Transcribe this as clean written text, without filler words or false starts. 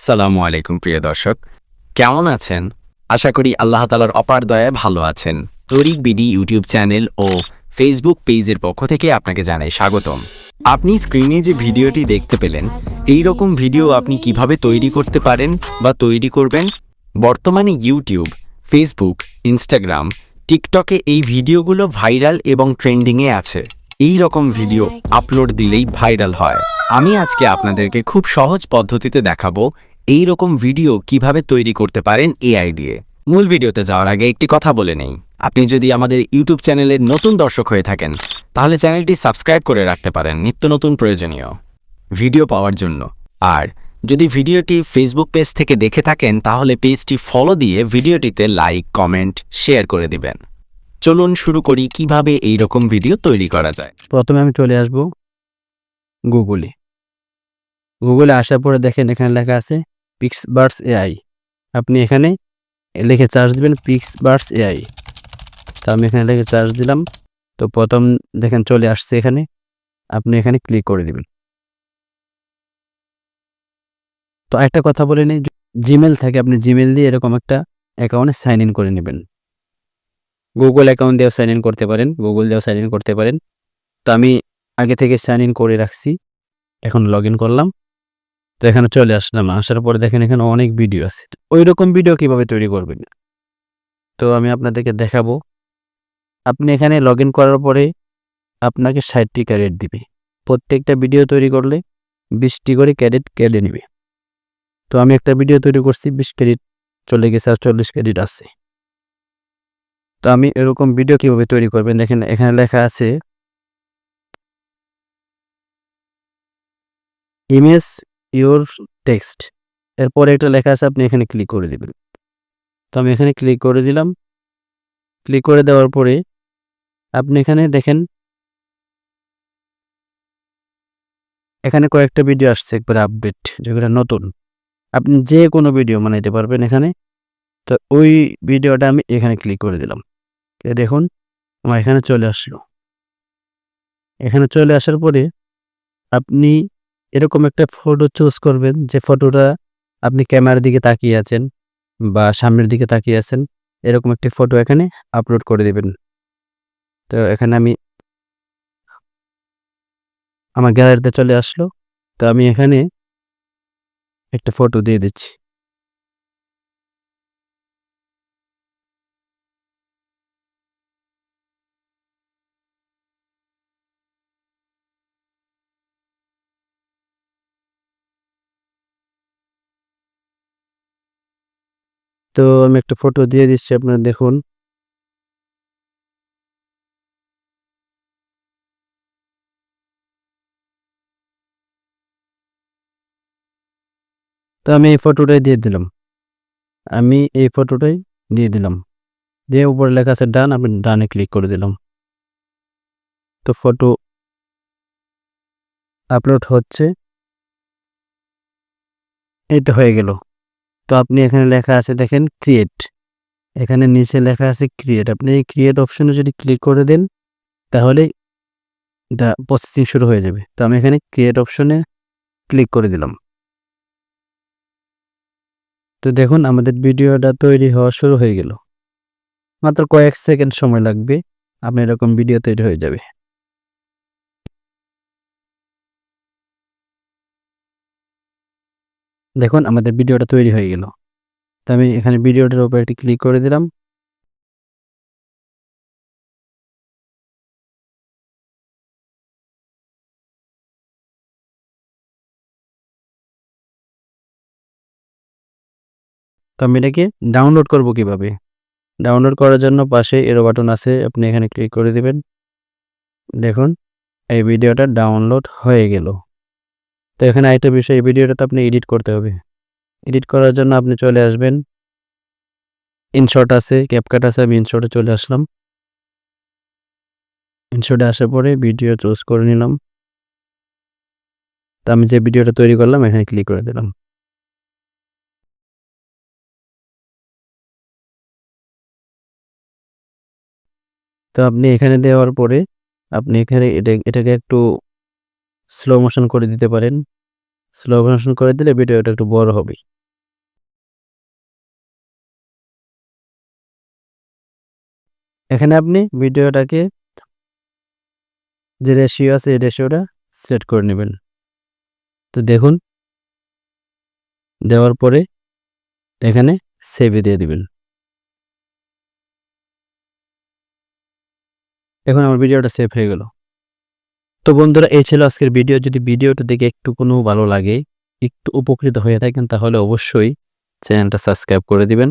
আসসালামু আলাইকুম প্রিয় দর্শক, কেমন আছেন? আশা করি আল্লাহ তাআলার অপার দয়ায় ভালো আছেন। তরিক বিডি ইউটিউব চ্যানেল ও ফেসবুক পেজের পক্ষ থেকে আপনাকে জানাই স্বাগতম। আপনি স্ক্রিনে যে ভিডিওটি দেখতে পেলেন, এই রকম ভিডিও আপনি কিভাবে তৈরি করতে পারেন বা তৈরি করবেন? বর্তমানে ইউটিউব, ফেসবুক, ইনস্টাগ্রাম, টিকটকে এই ভিডিওগুলো ভাইরাল এবং ট্রেন্ডিংয়ে আছে। এই রকম ভিডিও আপলোড দিলেই ভাইরাল হয়। আমি আজকে আপনাদেরকে খুব সহজ পদ্ধতিতে দেখাবো এই রকম ভিডিও কিভাবে তৈরি করতে পারেন এআই দিয়ে। মূল ভিডিওতে যাওয়ার আগে একটি কথা বলে নেই, আপনি যদি আমাদের ইউটিউব চ্যানেলের নতুন দর্শক হয়ে থাকেন তাহলে চ্যানেলটি সাবস্ক্রাইব করে রাখতে পারেন নিত্য নতুন প্রয়োজনীয় ভিডিও পাওয়ার জন্য। আর যদি ভিডিওটি ফেসবুক পেজ থেকে দেখে থাকেন তাহলে পেজটি ফলো দিয়ে ভিডিওটিতে লাইক, কমেন্ট, শেয়ার করে দিবেন। চলুন শুরু করি কিভাবে এই রকম ভিডিও তৈরি করা যায়। প্রথমে আমি চলে আসব গুগলে। গুগলে আসার পরে দেখেন এখানে লেখা আছে পিক্সবার্স এআই। আপনি এখানে লিখে সার্চ দিবেন পিক্সবার্স এআই। তো আমি এখানে লিখে সার্চ দিলাম। তো প্রথম দেখেন চলে আসছে এখানে। আপনি এখানে ক্লিক করে দিবেন। তো একটা কথা বলে নিই, জিমেল থাকে, আপনি জিমেল দিয়ে এরকম একটা অ্যাকাউন্টে সাইন ইন করে নেবেন। গুগল অ্যাকাউন্ট দিয়েও সাইন ইন করতে পারেন, গুগল দিয়েও সাইন ইন করতে পারেন। তো আমি আগে থেকে সাইন ইন করে রাখছি, এখন লগ ইন করলাম। তো এখানে চলে আসলাম। আসার পরে দেখেন এখানে অনেক ভিডিও আছে। ওই রকম ভিডিও কিভাবে তৈরি করবেন তো আমি আপনাদেরকে দেখাবো। আপনি এখানে লগ ইন করার পরে আপনাকে 60টি ক্যারেট দিবে। প্রত্যেকটা ভিডিও তৈরি করলে 20টি করে ক্যারেট কেটে নেবে। তো আমি একটা ভিডিও তৈরি করছি, 20 ক্যারেট চলে গেছে, আর 40 ক্যারেট আছে। তো আমি এরকম ভিডিও কিভাবে তৈরি করবেন দেখেন এখানে লেখা আছে ইমেজ ইওর টেক্সট। এরপরে একটা লেখা আছে, আপনি এখানে ক্লিক করে দিবেন। তো আমি এখানে ক্লিক করে দিলাম। ক্লিক করে দেওয়ার পরে আপনি এখানে দেখেন এখানে কয়েকটা ভিডিও আসছে একবারে আপডেট, যেগুলো নতুন। আপনি যে কোনো ভিডিও বানাইতে পারবেন এখানে। তো ওই ভিডিওটা আমি এখানে ক্লিক করে দিলাম। দেখুন আমার এখানে চলে আসলো। এখানে চলে আসার পরে আপনি এরকম একটা ফটো চুজ করবেন, যে ফটোটা আপনি ক্যামেরার দিকে তাকিয়ে আছেন বা সামনের দিকে তাকিয়ে আছেন, এরকম একটি ফটো এখানে আপলোড করে দিবেন। তো এখানে আমি আমার গ্যালারিতে চলে আসলো। তো আমি এখানে একটা ফটো দিয়ে দিচ্ছি। তো আমি একটা ফটো দিয়ে দিচ্ছি, আপনারা দেখুন। তো আমি এই ফটোটাই দিয়ে দিলাম। দিয়ে উপরে লেখা আছে ডান, আমি ডানে ক্লিক করে দিলাম। তো ফটো আপলোড হচ্ছে, এটা হয়ে গেল। তো আপনি এখানে লেখা আছে দেখেন ক্রিয়েট, এখানে নিচে লেখা আছে ক্রিয়েট। আপনি এই ক্রিয়েট অপশনে যদি ক্লিক করে দেন তাহলে এটা প্রসেসিং শুরু হয়ে যাবে। তো আমি এখানে ক্রিয়েট অপশনে ক্লিক করে দিলাম। তো দেখুন আমাদের ভিডিওটা তৈরি হওয়া শুরু হয়ে গেল। মাত্র কয়েক সেকেন্ড সময় লাগবে, আপনার এরকম ভিডিও তৈরি হয়ে যাবে। দেখুন আমাদের ভিডিওটা তৈরি হয়ে গেল। তো আমি এখানে ভিডিওটার উপর একটি ক্লিক করে দিলাম। তো আমি এটাকে ডাউনলোড করব কিভাবে? ডাউনলোড করার জন্য পাশে এরো বাটন আছে, আপনি এখানে ক্লিক করে দিবেন। দেখুন এই ভিডিওটা ডাউনলোড হয়ে গেল। তো এখানে আরেকটা বিষয়, এই ভিডিওটা তো আপনি এডিট করতে হবে। এডিট করার জন্য আপনি চলে আসবেন, ইনশট আছে, ক্যাপকাট আছে, আমি ইনশটে চলে আসলাম। ইনশটে আসার পরে ভিডিও চুজ করে নিলাম। তো আমি যে ভিডিওটা তৈরি করলাম এখানে ক্লিক করে দিলাম। তো আপনি এখানে দেওয়ার পরে আপনি এখানে এটাকে একটু স্লো মোশন করে দিতে পারেন। স্লো মোশন করে দিলে ভিডিওটা একটু বড় হবে। এখানে আপনি ভিডিওটাকে যে রেশিও আছে এই রেশিওটা সিলেক্ট করে নেবেন। তো দেখুন, দেওয়ার পরে এখানে সেভে দিয়ে দিবেন। এখন আমার ভিডিওটা সেভ হয়ে গেল। তো বন্ধুরা, এই ছিল আজকের ভিডিও। যদি ভিডিওটা দেখে একটু কোনো ভালো লাগে, একটু উপকৃত হয়ে থাকেন, তাহলে অবশ্যই চ্যানেলটা সাবস্ক্রাইব করে দিবেন